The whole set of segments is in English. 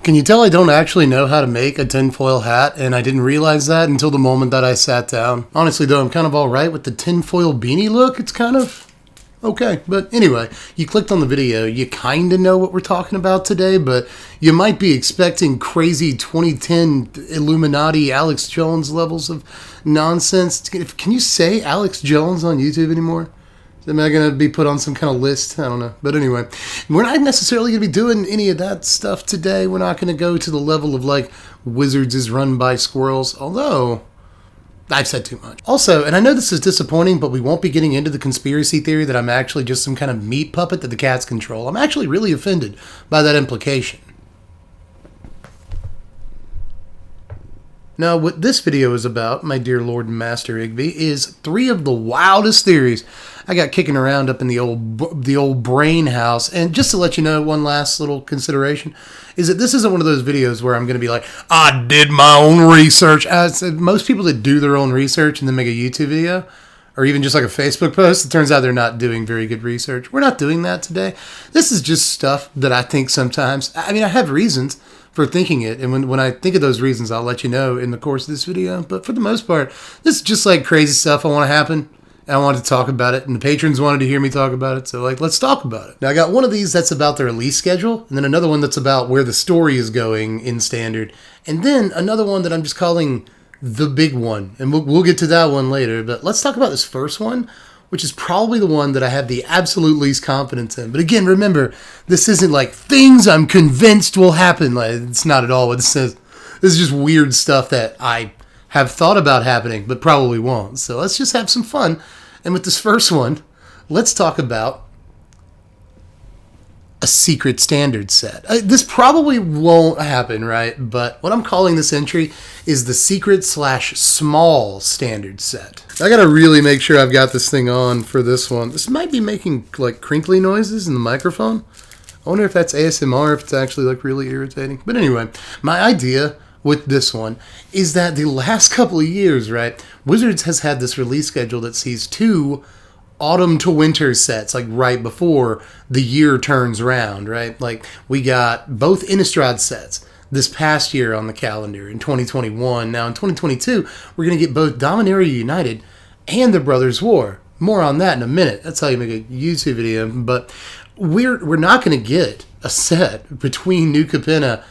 Can you tell I don't actually know how to make a tinfoil hat, and I didn't realize that until the moment that I sat down? Honestly though, I'm kind of alright with the tinfoil beanie look. It's kind of okay. But anyway, you clicked on the video, you kind of know what we're talking about today, but you might be expecting crazy 2010 Illuminati Alex Jones levels of nonsense. Can you say Alex Jones on YouTube anymore? Am I going to be put on some kind of list? I don't know. But anyway, we're not necessarily going to be doing any of that stuff today. We're not going to go to the level of like Wizards is run by squirrels, although I've said too much. Also, and I know this is disappointing, but we won't be getting into the conspiracy theory that I'm actually just some kind of meat puppet that the cats control. I'm actually really offended by that implication. Now, what this video is about, my dear Lord and Master Igby, is 3 of the wildest theories I got kicking around up in the old brain house. And just to let you know, one last little consideration is that this isn't one of those videos where I'm going to be like, I did my own research. As most people that do their own research and then make a YouTube video, or even just like a Facebook post, it turns out they're not doing very good research. We're not doing that today. This is just stuff that I think sometimes, I mean, I have reasons for thinking it, and when I think of those reasons, I'll let you know in the course of this video. But for the most part, this is just like crazy stuff I want to happen, and I wanted to talk about it, and the patrons wanted to hear me talk about it, so like, let's talk about it. Now, I got one of these that's about the release schedule, and then another one that's about where the story is going in Standard, and then another one that I'm just calling the big one, and we'll get to that one later. But let's talk about this first one, which is probably the one that I have the absolute least confidence in. But again, remember, this isn't like things I'm convinced will happen. Like, it's not at all what this is. This is just weird stuff that I have thought about happening, but probably won't. So let's just have some fun. And with this first one, let's talk about a secret standard set. This probably won't happen, right? But what I'm calling this entry is the secret/small standard set. I gotta really make sure I've got this thing on for this one. This might be making like crinkly noises in the microphone. I wonder if that's ASMR, if it's actually like really irritating. But anyway, my idea with this one is that the last couple of years, right, Wizards has had this release schedule that sees 2 autumn to winter sets, like right before the year turns around, right? Like we got both Innistrad sets this past year on the calendar in 2021. Now in 2022, we're going to get both Dominaria United and the Brothers War. More on that in a minute. That's how you make a YouTube video. But we're not going to get a set between New Capenna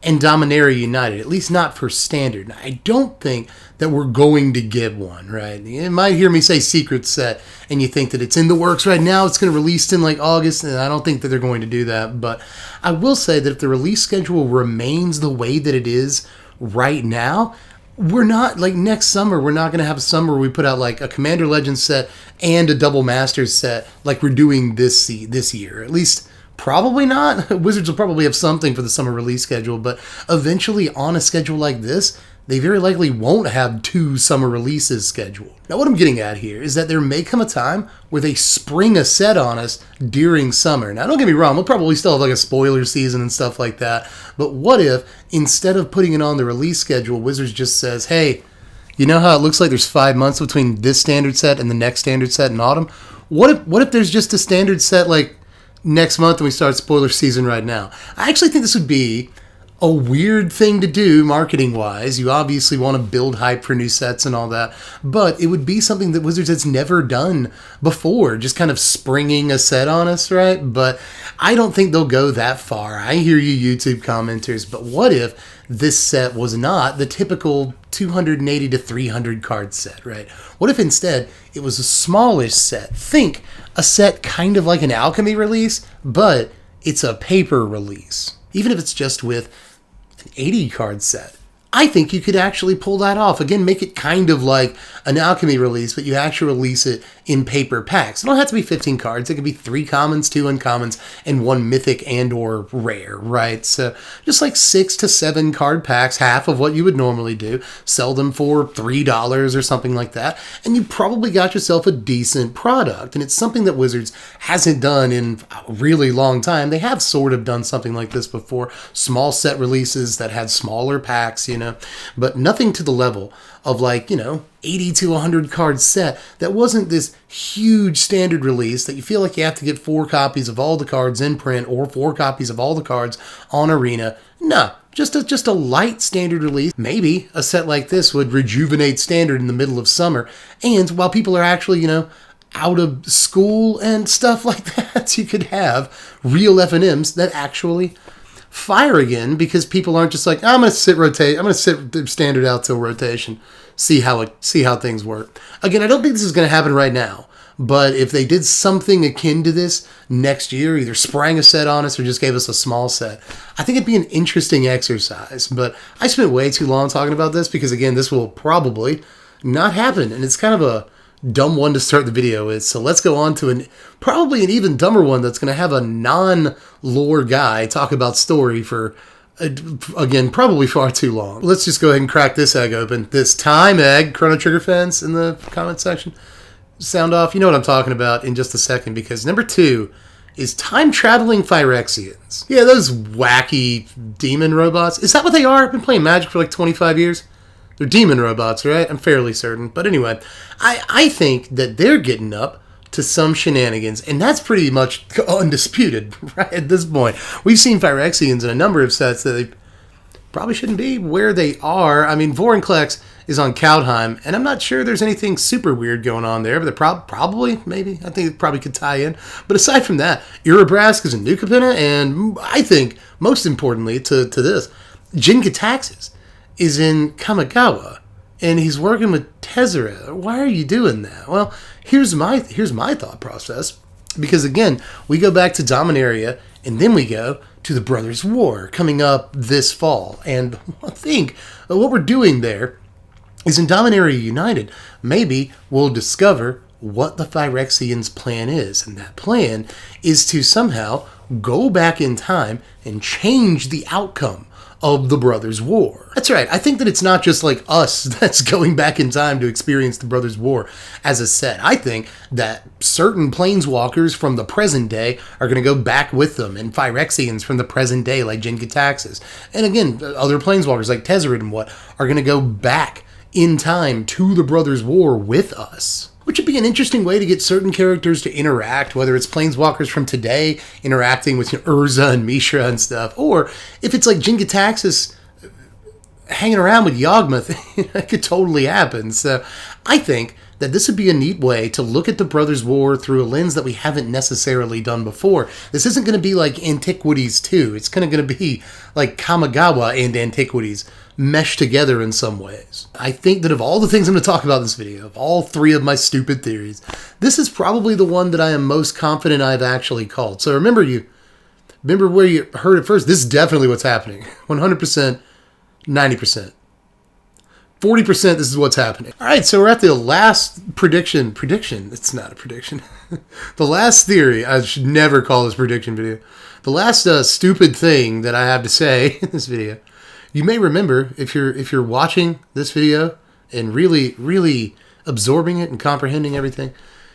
and Dominaria United, at least not for Standard. Now, I don't think that we're going to get one, right? You might hear me say secret set, and you think that it's in the works right now. It's going to release in like August, and I don't think that they're going to do that. But I will say that if the release schedule remains the way that it is right now, we're not, like next summer, we're not going to have a summer where we put out like a Commander Legends set and a Double Masters set like we're doing this year. At least probably not. Wizards will probably have something for the summer release schedule, but eventually on a schedule like this, they very likely won't have 2 summer releases scheduled. Now what I'm getting at here is that there may come a time where they spring a set on us during summer. Now don't get me wrong, we'll probably still have like a spoiler season and stuff like that, but what if instead of putting it on the release schedule, Wizards just says, hey, you know how it looks like there's 5 months between this standard set and the next standard set in autumn? What if there's just a standard set like next month and we start spoiler season right now? I actually think this would be a weird thing to do marketing wise. You obviously want to build hype for new sets and all that, but it would be something that Wizards has never done before, just kind of springing a set on us, right? But I don't think they'll go that far. I hear you YouTube commenters, but what if this set was not the typical 280 to 300 card set, right? What if instead it was a smallish set? Think a set kind of like an alchemy release, but it's a paper release. Even if it's just with an 80 card set, I think you could actually pull that off. Again, make it kind of like an alchemy release, but you actually release it in paper packs. It don't have to be 15 cards. It could be 3 commons, 2 uncommons, and 1 mythic and or rare, right? So just like 6 to 7 card packs, half of what you would normally do. Sell them for $3 or something like that, and you probably got yourself a decent product. And it's something that Wizards hasn't done in a really long time. They have sort of done something like this before. Small set releases that had smaller packs, but nothing to the level of 80 to 100 card set that wasn't this huge standard release that you feel like you have to get 4 copies of all the cards in print or 4 copies of all the cards on Arena. No, just a light standard release. Maybe a set like this would rejuvenate standard in the middle of summer, and while people are actually, out of school and stuff like that, you could have real FNMs that actually fire again, because people aren't just like, I'm going to sit standard out till rotation, see how things work. Again, I don't think this is going to happen right now, but if they did something akin to this next year, either sprang a set on us or just gave us a small set, I think it'd be an interesting exercise. But I spent way too long talking about this because, again, this will probably not happen, and it's kind of a dumb one to start the video with. So let's go on to probably an even dumber one that's going to have a non-lore guy talk about story for, again, probably far too long. Let's just go ahead and crack this egg open. This time egg, Chrono Trigger fans in the comment section, sound off. You know what I'm talking about in just a second, because number 2 is time-traveling Phyrexians. Yeah, those wacky demon robots. Is that what they are? I've been playing Magic for like 25 years. They're demon robots, right? I'm fairly certain. But anyway, I think that they're getting up to some shenanigans, and that's pretty much undisputed right at this point. We've seen Phyrexians in a number of sets that they probably shouldn't be where they are. I mean, Vorinclex is on Kaldheim, and I'm not sure there's anything super weird going on there, but they're probably, maybe, I think it probably could tie in. But aside from that, Urabrask is in New Capenna, and I think, most importantly to this, Jin-Gitaxias is in Kamigawa, and he's working with Tezzeret. Why are you doing that? Well, here's my thought process, because again, we go back to Dominaria, and then we go to the Brothers' War coming up this fall. And I think what we're doing there is in Dominaria United, maybe we'll discover what the Phyrexians' plan is, and that plan is to somehow go back in time and change the outcome of the Brothers' War. That's right. I think that it's not just like us that's going back in time to experience the Brothers' War as a set. I think that certain planeswalkers from the present day are going to go back with them, and Phyrexians from the present day like Jin-Gitaxias. And again, other planeswalkers like Tezzeret and what are going to go back in time to the Brothers' War with us. Which would be an interesting way to get certain characters to interact, whether it's planeswalkers from today interacting with Urza and Mishra and stuff, or if it's like Jin-Gitaxias hanging around with Yawgmoth, it could totally happen. So I think that this would be a neat way to look at the Brothers' War through a lens that we haven't necessarily done before. This isn't going to be like Antiquities 2. It's kind of going to be like Kamigawa and Antiquities meshed together in some ways. I think that of all the things I'm going to talk about in this video, of all 3 of my stupid theories, this is probably the one that I am most confident I've actually called. So remember where you heard it first. This is definitely what's happening. 100%, 90%. 40%, this is what's happening. All right, so we're at the last prediction. It's not a prediction. The last theory. I should never call this prediction video. The last stupid thing that I have to say in this video. You may remember, if you're watching this video and really absorbing it and comprehending everything,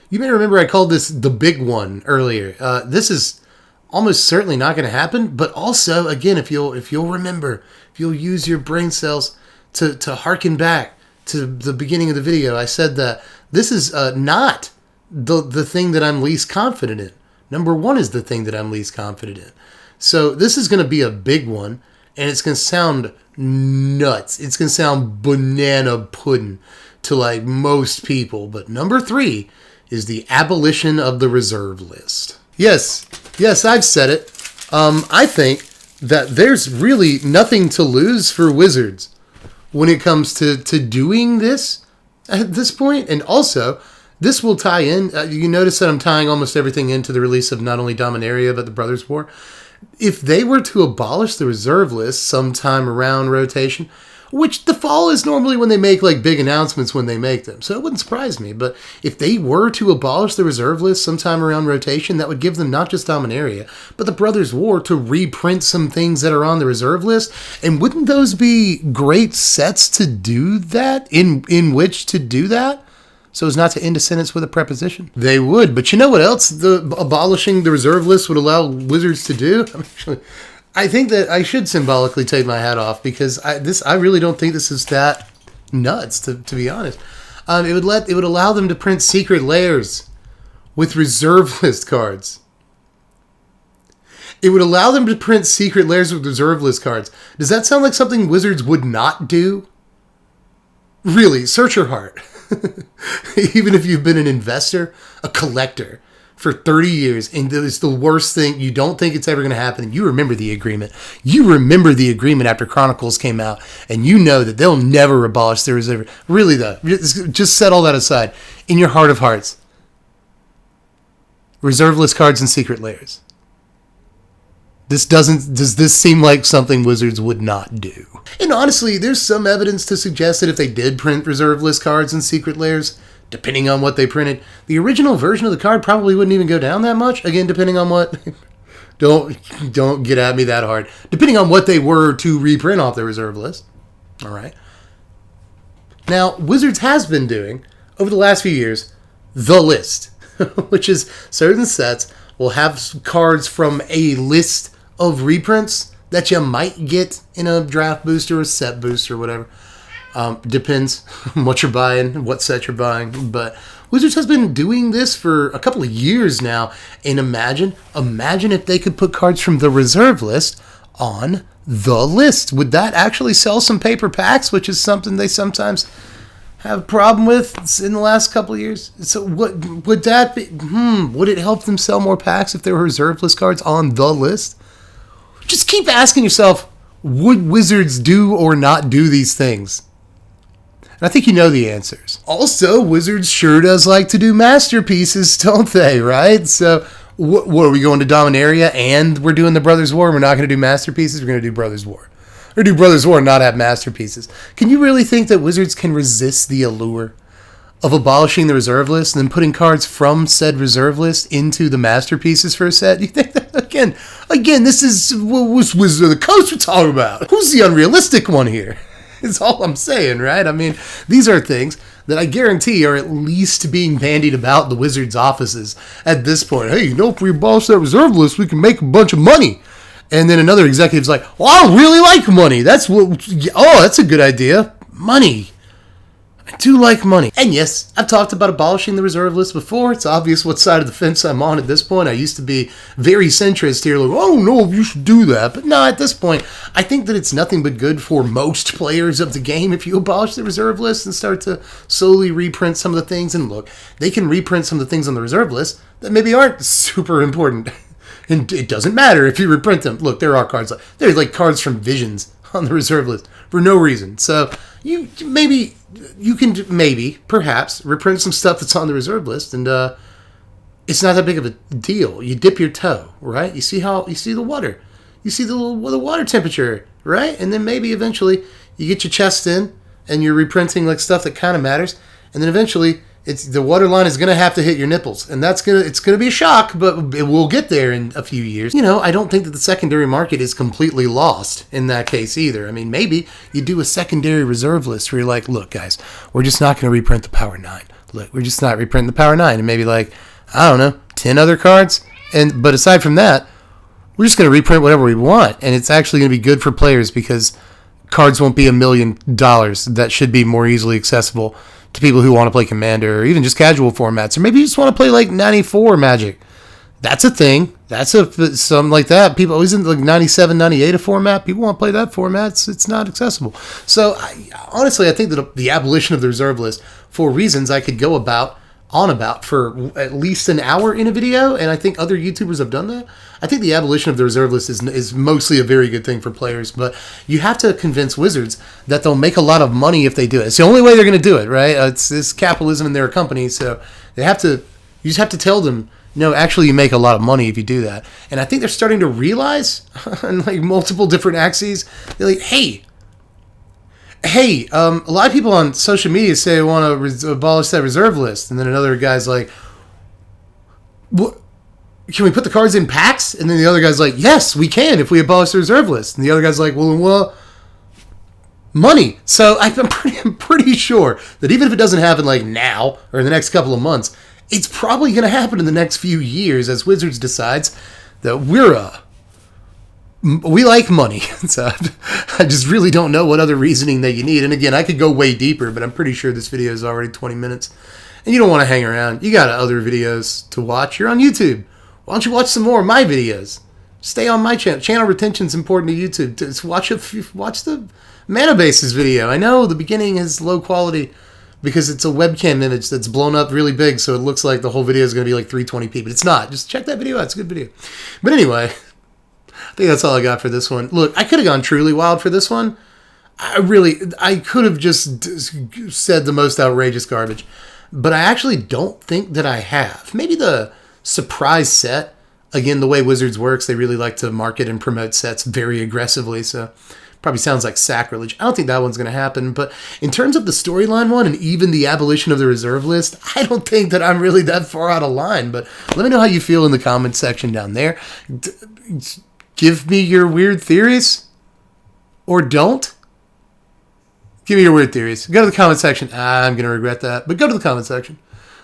you may remember I called this the big one earlier. This is almost certainly not going to happen, but also, again, if you'll remember, if you'll use your brain cells to harken back to the beginning of the video, I said that this is not the thing that I'm least confident in. Number 1 is the thing that I'm least confident in. So this is going to be a big one. And it's going to sound nuts. It's going to sound banana pudding to like most people. But number 3 is the abolition of the reserve list. Yes, I've said it. I think that there's really nothing to lose for Wizards when it comes to doing this at this point. And also, this will tie in. You notice that I'm tying almost everything into the release of not only Dominaria, but the Brothers' War. If they were to abolish the reserve list sometime around rotation, which the fall is normally when they make like big announcements when they make them. So it wouldn't surprise me. But if they were to abolish the reserve list sometime around rotation, that would give them not just Dominaria, but the Brothers War to reprint some things that are on the reserve list. And wouldn't those be great sets to do that, in which to do that? So as not to end a sentence with a preposition. They would. But you know what else abolishing the reserve list would allow Wizards to do? I think that I should symbolically take my hat off, because I really don't think this is that nuts, to be honest. It would allow them to print secret layers with reserve list cards. It would allow them to print secret layers with reserve list cards. Does that sound like something Wizards would not do? Really, search your heart. Even if you've been an investor, a collector for 30 years, and it's the worst thing, you don't think it's ever going to happen, and you remember the agreement. You remember the agreement after Chronicles came out, and you know that they'll never abolish the reserve. Really, though, just set all that aside. In your heart of hearts, reserve list cards and secret layers. Does this seem like something Wizards would not do? And honestly, there's some evidence to suggest that if they did print reserve list cards and secret layers, depending on what they printed, the original version of the card probably wouldn't even go down that much. Again, depending on what... don't get at me that hard. Depending on what they were to reprint off the reserve list. All right. Now, Wizards has been doing, over the last few years, the list, which is certain sets will have cards from a list of reprints that you might get in a draft booster or set booster or whatever. Depends on what you're buying, what set you're buying. But Wizards has been doing this for a couple of years now. And imagine if they could put cards from the reserve list on the list. Would that actually sell some paper packs, which is something they sometimes have a problem with in the last couple of years? So what would that be? Would it help them sell more packs if there were reserve list cards on the list? Just keep asking yourself, would Wizards do or not do these things? And I think you know the answers. Also, Wizards sure does like to do masterpieces, don't they, right? So, what are we going to Dominaria and we're doing the Brothers War? We're not going to do masterpieces, we're going to do Brothers War. Or do Brothers War and not have masterpieces. Can you really think that Wizards can resist the allure of abolishing the reserve list and then putting cards from said reserve list into the masterpieces for a set? You think that, again, this is what's Wizards of the Coast we're talking about. Who's the unrealistic one here? Is all I'm saying, right? I mean, these are things that I guarantee are at least being bandied about the Wizards' offices at this point. Hey, if we abolish that reserve list, we can make a bunch of money. And then another executive's like, well, I really like money. That's a good idea. Money. I do like money. And yes, I've talked about abolishing the reserve list before. It's obvious what side of the fence I'm on at this point. I used to be very centrist here, like, oh no, you should do that. But no, at this point, I think that it's nothing but good for most players of the game if you abolish the reserve list and start to slowly reprint some of the things. And look, they can reprint some of the things on the reserve list that maybe aren't super important. And it doesn't matter if you reprint them. Look, there are cards. There's like cards from Visions on the reserve list for no reason. So you can perhaps reprint some stuff that's on the reserve list, and it's not that big of a deal. You dip your toe, right? You see the water. You see the water temperature, right? And then maybe eventually you get your chest in, and you're reprinting like stuff that kind of matters, and then eventually the water line is going to have to hit your nipples, and it's going to be a shock, but it will get there in a few years. I don't think that the secondary market is completely lost in that case either. I mean, maybe you do a secondary reserve list where you're like, look, guys, we're just not going to reprint the Power 9. Look, we're just not reprinting the Power 9, and maybe 10 other cards. But aside from that, we're just going to reprint whatever we want, and it's actually going to be good for players because cards won't be $1 million that should be more easily accessible to people who want to play Commander or even just casual formats, or maybe you just want to play like 94 Magic. That's a thing. That's something like that. People always in like 97, 98 a format. People want to play that format. It's not accessible. So honestly, I think that the abolition of the reserve list, for reasons I could go on about for at least an hour in a video, and I think other YouTubers have done that. I think the abolition of the reserve list is mostly a very good thing for players, but you have to convince Wizards that they'll make a lot of money if they do it. It's the only way they're going to do it, right? It's capitalism and they're a company, so you just have to tell them, no, actually you make a lot of money if you do that. And I think they're starting to realize on like multiple different axes, they're like, hey, hey, a lot of people on social media say they want to abolish that reserve list, and then another guy's like, what? Can we put the cards in packs? And then the other guy's like, yes, we can if we abolish the reserve list. And the other guy's like, well, money. So I'm pretty sure that even if it doesn't happen like now or in the next couple of months, it's probably going to happen in the next few years as Wizards decides that we like money. So I just really don't know what other reasoning that you need. And again, I could go way deeper, but I'm pretty sure this video is already 20 minutes. And you don't want to hang around. You got other videos to watch. You're on YouTube. Why don't you watch some more of my videos? Stay on my channel. Channel retention is important to YouTube. Just watch the Mana Bases video. I know the beginning is low quality because it's a webcam image that's blown up really big, so it looks like the whole video is going to be like 320p, but it's not. Just check that video out. It's a good video. But anyway, I think that's all I got for this one. Look, I could have gone truly wild for this one. I could have just said the most outrageous garbage, but I actually don't think that I have. Maybe the surprise set. Again, the way Wizards works, they really like to market and promote sets very aggressively, so probably sounds like sacrilege. I don't think that one's going to happen, but in terms of the storyline one and even the abolition of the reserve list, I don't think that I'm really that far out of line, but let me know how you feel in the comments section down there. Give me your weird theories, or don't. Give me your weird theories. Go to the comment section. I'm going to regret that, but go to the comment section.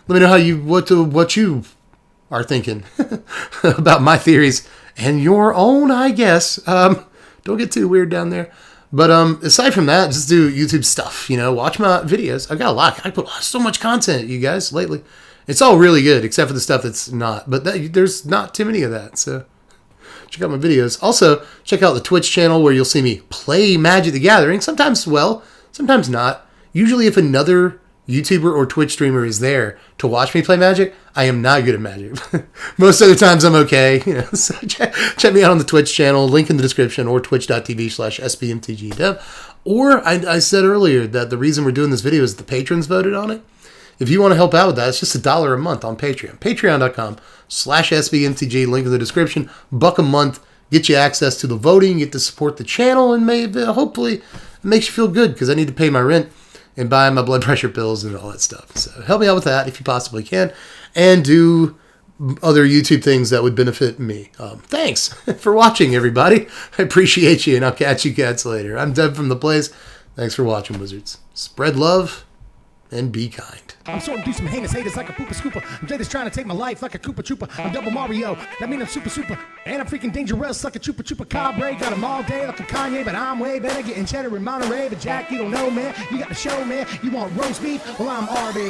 Let me know how what you are thinking about my theories and your own, I guess. Don't get too weird down there. But aside from that, just do YouTube stuff. Watch my videos. I've got a lot. I put so much content, you guys, lately. It's all really good, except for the stuff that's not. But there's not too many of that, so check out my videos. Also, check out the Twitch channel where you'll see me play Magic the Gathering. Sometimes well, sometimes not. Usually if another YouTuber or Twitch streamer is there to watch me play Magic, I am not good at Magic. Most other times I'm okay. So check me out on the Twitch channel, link in the description, or twitch.tv/SBMTGdev. Or I said earlier that the reason we're doing this video is the patrons voted on it. If you want to help out with that, it's just $1 a month on Patreon. Patreon.com/SBMTG, link in the description. $1 a month, get you access to the voting, get to support the channel, and hopefully it makes you feel good because I need to pay my rent and buy my blood pressure pills and all that stuff. So help me out with that if you possibly can, and do other YouTube things that would benefit me. Thanks for watching, everybody. I appreciate you, and I'll catch you cats later. I'm Deb from The Blaze. Thanks for watching, Wizards. Spread love and be kind. I'm sorting through some heinous haters like a pooper scooper. I'm just trying to take my life like a Koopa Trooper. I'm Double Mario, that mean I'm super. And I'm freaking dangerous like a Chupa Cabre. Got them all day like a Kanye, but I'm way better getting cheddar in Monterey. But Jack, you don't know, man. You got the show, man. You want roast beef? Well, I'm RB.